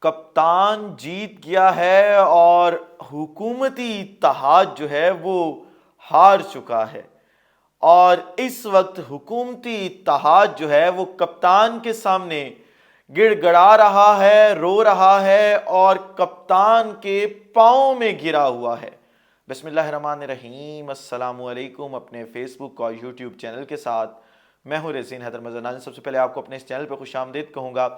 کپتان جیت گیا ہے اور حکومتی اتحاد جو ہے وہ ہار چکا ہے، اور اس وقت حکومتی اتحاد جو ہے وہ کپتان کے سامنے گڑ گڑا رہا ہے، رو رہا ہے اور کپتان کے پاؤں میں گرا ہوا ہے۔ بسم اللہ الرحمن الرحیم۔ السلام علیکم۔ اپنے فیس بک اور یوٹیوب چینل کے ساتھ میں ہوں ریزین حیدر مرزا۔ ناظرین، سب سے پہلے آپ کو اپنے اس چینل پہ خوش آمدید کہوں گا۔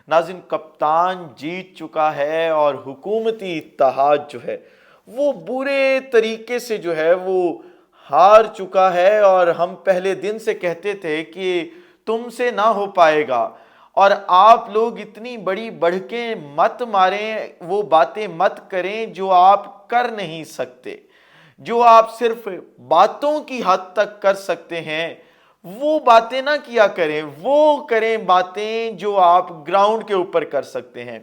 ناظرین، کپتان جیت چکا ہے اور حکومتی اتحاد جو ہے وہ برے طریقے سے جو ہے وہ ہار چکا ہے، اور ہم پہلے دن سے کہتے تھے کہ تم سے نہ ہو پائے گا، اور آپ لوگ اتنی بڑی بڑھکیں مت ماریں، وہ باتیں مت کریں جو آپ کر نہیں سکتے، جو آپ صرف باتوں کی حد تک کر سکتے ہیں وہ باتیں نہ کیا کریں، وہ کریں باتیں جو آپ گراؤنڈ کے اوپر کر سکتے ہیں۔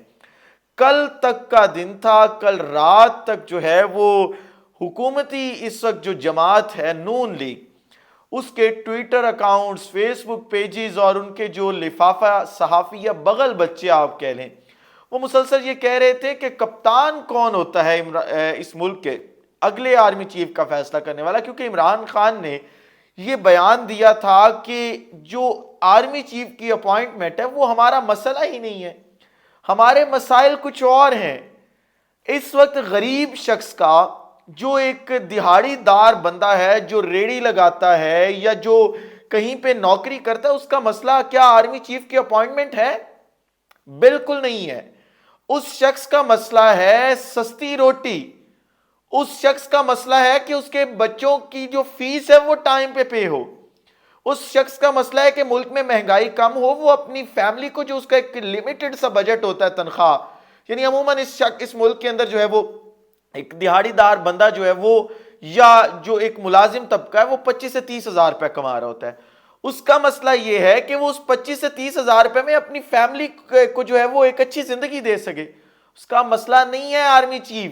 کل تک کا دن تھا، کل رات تک جو ہے وہ حکومتی اس وقت جو جماعت ہے نون لیگ، اس کے ٹویٹر اکاؤنٹس، فیس بک پیجز اور ان کے جو لفافہ صحافی یا بغل بچے آپ کہہ لیں، وہ مسلسل یہ کہہ رہے تھے کہ کپتان کون ہوتا ہے اس ملک کے اگلے آرمی چیف کا فیصلہ کرنے والا، کیونکہ عمران خان نے یہ بیان دیا تھا کہ جو آرمی چیف کی اپوائنٹمنٹ ہے وہ ہمارا مسئلہ ہی نہیں ہے، ہمارے مسائل کچھ اور ہیں۔ اس وقت غریب شخص کا، جو ایک دہاڑی دار بندہ ہے، جو ریڑی لگاتا ہے یا جو کہیں پہ نوکری کرتا ہے، اس کا مسئلہ کیا آرمی چیف کی اپوائنٹمنٹ ہے؟ بالکل نہیں ہے۔ اس شخص کا مسئلہ ہے سستی روٹی، اس شخص کا مسئلہ ہے کہ اس کے بچوں کی جو فیس ہے وہ ٹائم پہ پے ہو، اس شخص کا مسئلہ ہے کہ ملک میں مہنگائی کم ہو، وہ اپنی فیملی کو، جو اس کا ایک لمیٹڈ سا بجٹ ہوتا ہے تنخواہ، یعنی عموماً اس ملک کے اندر جو ہے وہ ایک دہاڑی دار بندہ جو ہے وہ، یا جو ایک ملازم طبقہ ہے، وہ 25 سے 30 ہزار روپے کما رہا ہوتا ہے۔ اس کا مسئلہ یہ ہے کہ وہ اس 25 سے 30 ہزار روپے میں اپنی فیملی کو جو ہے وہ ایک اچھی زندگی دے سکے۔ اس کا مسئلہ نہیں ہے آرمی چیف،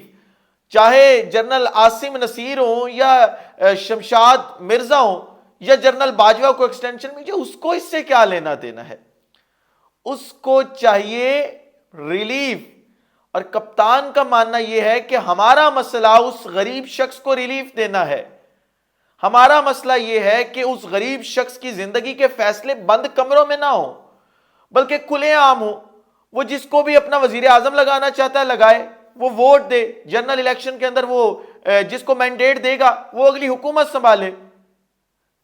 چاہے جنرل عاصم نصیر ہوں یا شمشاد مرزا ہوں یا جنرل باجوہ کو ایکسٹینشن میں، جو اس کو اس سے کیا لینا دینا ہے؟ اس کو چاہیے ریلیف، اور کپتان کا ماننا یہ ہے کہ ہمارا مسئلہ اس غریب شخص کو ریلیف دینا ہے۔ ہمارا مسئلہ یہ ہے کہ اس غریب شخص کی زندگی کے فیصلے بند کمروں میں نہ ہوں، بلکہ کھلے عام ہوں۔ وہ جس کو بھی اپنا وزیر اعظم لگانا چاہتا ہے لگائے، وہ ووٹ دے، جنرل الیکشن کے اندر وہ جس کو مینڈیٹ دے گا وہ اگلی حکومت سنبھالے۔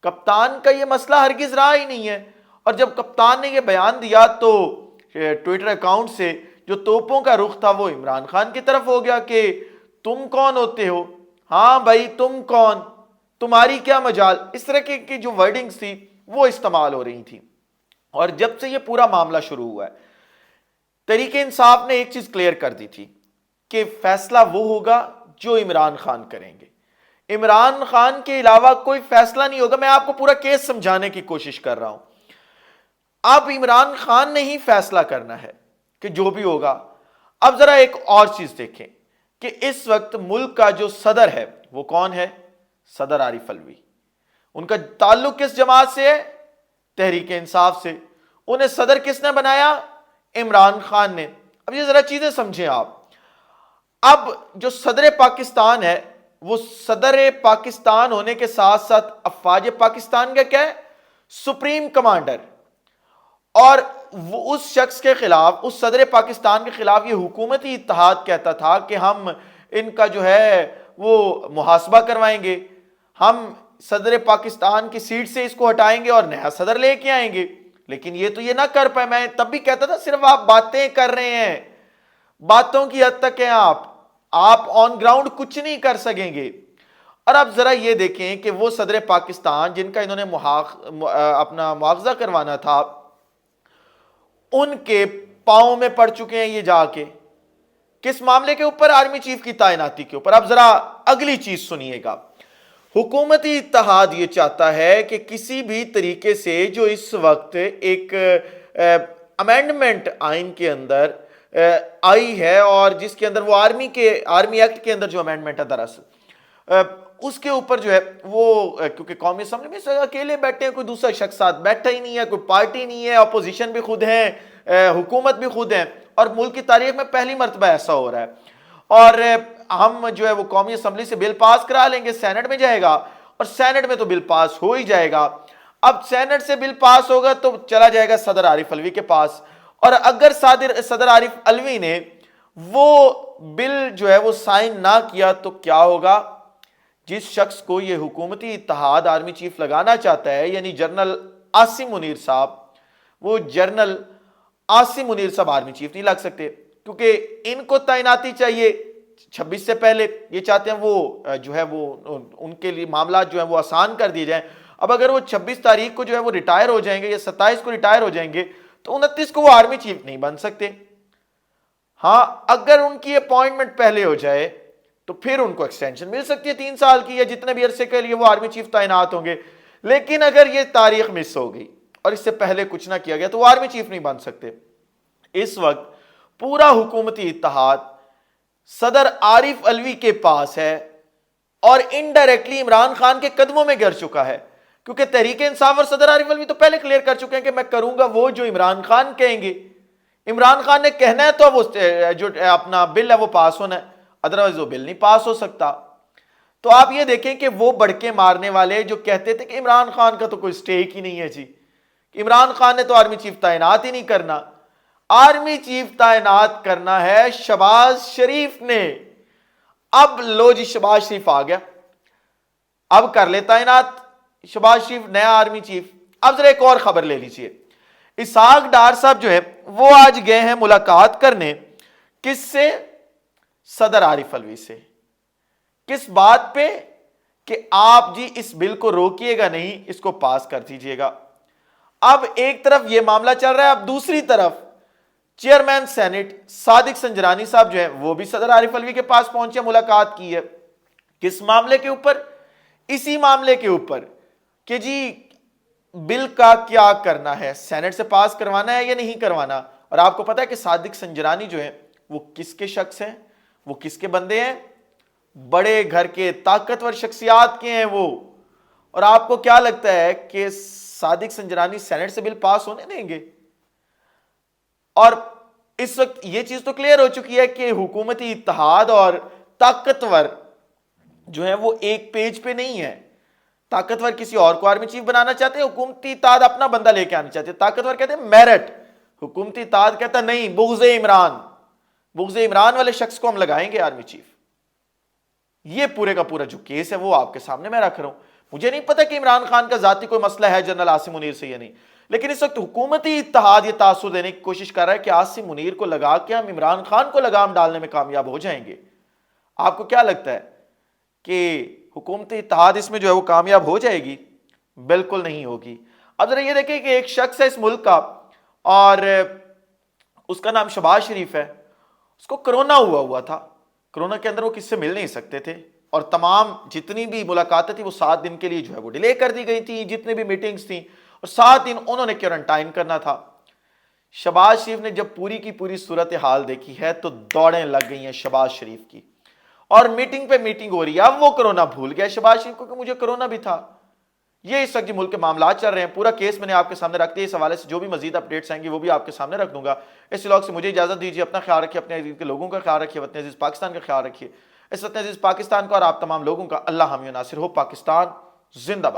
کپتان کا یہ مسئلہ ہرگز رہا ہی نہیں ہے، اور جب کپتان نے یہ بیان دیا تو ٹویٹر اکاؤنٹ سے جو توپوں کا رخ تھا وہ عمران خان کی طرف ہو گیا کہ تم کون ہوتے ہو؟ ہاں بھائی، تم کون؟ تمہاری کیا مجال؟ اس طرح کی جو ورڈنگز تھی وہ استعمال ہو رہی تھی۔ اور جب سے یہ پورا معاملہ شروع ہوا ہے، تحریک انصاف نے ایک چیز کلیئر کر دی تھی کہ فیصلہ وہ ہوگا جو عمران خان کریں گے، عمران خان کے علاوہ کوئی فیصلہ نہیں ہوگا۔ میں آپ کو پورا کیس سمجھانے کی کوشش کر رہا ہوں۔ اب عمران خان نے ہی فیصلہ کرنا ہے کہ جو بھی ہوگا۔ اب ذرا ایک اور چیز دیکھیں کہ اس وقت ملک کا جو صدر ہے وہ کون ہے؟ صدر عارف الوی۔ ان کا تعلق کس جماعت سے ہے؟ تحریک انصاف سے۔ انہیں صدر کس نے بنایا؟ عمران خان نے۔ اب یہ ذرا چیزیں سمجھیں آپ۔ اب جو صدر پاکستان ہے، وہ صدر پاکستان ہونے کے ساتھ ساتھ افواج پاکستان کا کیا ہے؟ Supreme commander. اور وہ اس شخص کے خلاف، اس صدر پاکستان کے خلاف یہ حکومتی اتحاد کہتا تھا کہ ہم ان کا جو ہے وہ محاسبہ کروائیں گے، ہم صدر پاکستان کی سیٹ سے اس کو ہٹائیں گے اور نیا صدر لے کے آئیں گے۔ لیکن یہ تو یہ نہ کر پائے۔ میں تب بھی کہتا تھا صرف آپ باتیں کر رہے ہیں، باتوں کی حد تک ہیں آپ آن گراؤنڈ کچھ نہیں کر سکیں گے۔ اور اب ذرا یہ دیکھیں کہ وہ صدر پاکستان جن کا انہوں نے اپنا مواخذہ کروانا تھا، ان کے پاؤں میں پڑ چکے ہیں یہ جا کے۔ کس معاملے کے اوپر؟ آرمی چیف کی تعیناتی کے اوپر۔ اب ذرا اگلی چیز سنیے گا۔ حکومتی اتحاد یہ چاہتا ہے کہ کسی بھی طریقے سے جو اس وقت ایک امینڈمنٹ آئین کے اندر آئی ہے، اور جس کے اندر وہ آرمی ایکٹ کے اندر جو امینڈمنٹ ہے دراصل اس کے اوپر جو ہے وہ، کیونکہ قومی اسمبلی میں اکیلے بیٹھے ہیں، کوئی دوسرا شخص ساتھ بیٹھا ہی نہیں ہے، کوئی پارٹی نہیں ہے، اپوزیشن بھی خود ہیں، حکومت بھی خود ہیں، اور ملک کی تاریخ میں پہلی مرتبہ ایسا ہو رہا ہے۔ اور ہم جو ہے وہ قومی اسمبلی سے بل پاس کرا لیں گے، سینٹ میں جائے گا، اور سینٹ میں تو بل پاس ہو ہی جائے گا۔ اب سینٹ سے بل پاس ہوگا تو چلا جائے گا صدر عارف علوی کے پاس، اور اگر صدر عارف علوی نے وہ بل جو ہے وہ سائن نہ کیا تو کیا ہوگا؟ جس شخص کو یہ حکومتی اتحاد آرمی چیف لگانا چاہتا ہے، یعنی جنرل عاصم منیر صاحب، وہ جنرل عاصم منیر صاحب آرمی چیف نہیں لگ سکتے، کیونکہ ان کو تعیناتی چاہیے 26 سے پہلے۔ یہ چاہتے ہیں وہ جو ہے وہ ان کے لیے معاملات جو ہیں وہ آسان کر دیے جائیں۔ اب اگر وہ 26 تاریخ کو جو ہے وہ ریٹائر ہو جائیں گے یا 27 کو ریٹائر ہو جائیں گے تو 29 کو وہ آرمی چیف نہیں بن سکتے۔ ہاں، اگر ان کی اپوائنٹمنٹ پہلے ہو جائے تو پھر ان کو ایکسٹینشن مل سکتی ہے 3 سال کی، یا جتنے بھی عرصے کے لیے وہ آرمی چیف تعینات ہوں گے۔ لیکن اگر یہ تاریخ مس ہو گئی اور اس سے پہلے کچھ نہ کیا گیا تو وہ آرمی چیف نہیں بن سکتے۔ اس وقت پورا حکومتی اتحاد صدر عارف علوی کے پاس ہے اور انڈائریکٹلی عمران خان کے قدموں میں گر چکا ہے، کیونکہ تحریک انصاف اور صدر عارف علوی تو پہلے کلیئر کر چکے ہیں کہ میں کروں گا وہ جو عمران خان کہیں گے۔ عمران خان نے کہنا ہے تو وہ جو اپنا بل ہے وہ پاس ہونا ہے، ادروائز وہ بل نہیں پاس ہو سکتا۔ تو آپ یہ دیکھیں کہ وہ بڑکے مارنے والے جو کہتے تھے کہ عمران خان کا تو کوئی سٹیک ہی نہیں ہے جی، عمران خان نے تو آرمی چیف تعینات ہی نہیں کرنا، آرمی چیف تعینات کرنا ہے شہباز شریف نے۔ اب لو جی، شہباز شریف آ گیا، اب کر لے تعینات شہباز شریف نیا آرمی چیف۔ اب ذرا ایک اور خبر لے لیجئے، اسحاق ڈار صاحب جو ہے وہ آج گئے ہیں ملاقات کرنے، کس سے؟ صدر عارف علوی سے۔ کس بات پہ؟ کہ آپ جی اس بل کو روکیے گا نہیں، اس کو پاس کر دیجئے گا۔ اب ایک طرف یہ معاملہ چل رہا ہے، اب دوسری طرف چیئرمین سینٹ صادق سنجرانی صاحب جو ہے وہ بھی صدر عارف علوی کے پاس پہنچے، ملاقات کی ہے۔ کس معاملے کے اوپر؟ اسی معاملے کے اوپر کہ جی بل کا کیا کرنا ہے، سینٹ سے پاس کروانا ہے یا نہیں کروانا۔ اور آپ کو پتا ہے کہ صادق سنجرانی جو ہے وہ کس کے شخص ہیں، وہ کس کے بندے ہیں؟ بڑے گھر کے طاقتور شخصیات کے ہیں وہ۔ اور آپ کو کیا لگتا ہے کہ صادق سنجرانی سینٹ سے بل پاس ہونے دیں گے؟ اور اس وقت یہ چیز تو کلیئر ہو چکی ہے کہ حکومتی اتحاد اور طاقتور جو ہے وہ ایک پیج پہ نہیں ہے۔ طاقتور کسی اور کو آرمی چیف بنانا چاہتے ہیں، حکومتی اتحاد اپنا بندہ لے کے آنا چاہتے ہیں۔ طاقتور کہتے ہیں میرٹ، حکومتی اتحاد کہتا ہے نہیں، بغض عمران والے شخص کو ہم لگائیں گے آرمی چیف۔ یہ پورے کا پورا جو کیس ہے وہ آپ کے سامنے میں رکھ رہا ہوں۔ مجھے نہیں پتا کہ عمران خان کا ذاتی کوئی مسئلہ ہے جنرل عاصم منیر سے یا نہیں، لیکن اس وقت حکومتی اتحاد یہ تاثر دینے کی کوشش کر رہا ہے کہ عاصم منیر کو لگا کے ہم عمران خان کو لگام ڈالنے میں کامیاب ہو جائیں گے۔ آپ کو کیا لگتا ہے کہ حکومتی اتحاد اس میں جو ہے وہ کامیاب ہو جائے گی؟ بالکل نہیں ہوگی۔ اب ذرا یہ دیکھیں کہ ایک شخص ہے اس ملک کا اور اس کا نام شہباز شریف ہے، اس کو کرونا ہوا تھا۔ کرونا کے اندر وہ کس سے مل نہیں سکتے تھے، اور تمام جتنی بھی ملاقاتیں تھی وہ 7 دن کے لیے جو ہے وہ ڈیلے کر دی گئی تھی، جتنے بھی میٹنگز تھیں، اور 7 دن انہوں نے کوارنٹائن کرنا تھا۔ شہباز شریف نے جب پوری کی پوری صورتحال دیکھی ہے تو دوڑیں لگ گئی ہیں شہباز شریف کی، اور میٹنگ پہ میٹنگ ہو رہی ہے۔ اب وہ کرونا بھول گیا شہباز شریف کو کہ مجھے کرونا بھی تھا۔ یہ اس وقت ملک کے معاملات چل رہے ہیں، پورا کیس میں نے آپ کے سامنے رکھ دیا۔ اس حوالے سے جو بھی مزید اپڈیٹس آئیں گی وہ بھی آپ کے سامنے رکھ دوں گا۔ اس ولاگ سے مجھے اجازت دیجیے، اپنا خیال رکھیے، اپنے عزیز کے لوگوں کا خیال رکھیے، وطن عزیز پاکستان کا خیال رکھیے۔ اس وطن عزیز پاکستان کو اور آپ تمام لوگوں کا اللہ حامی و ناصر ہو۔ پاکستان زندہ باد۔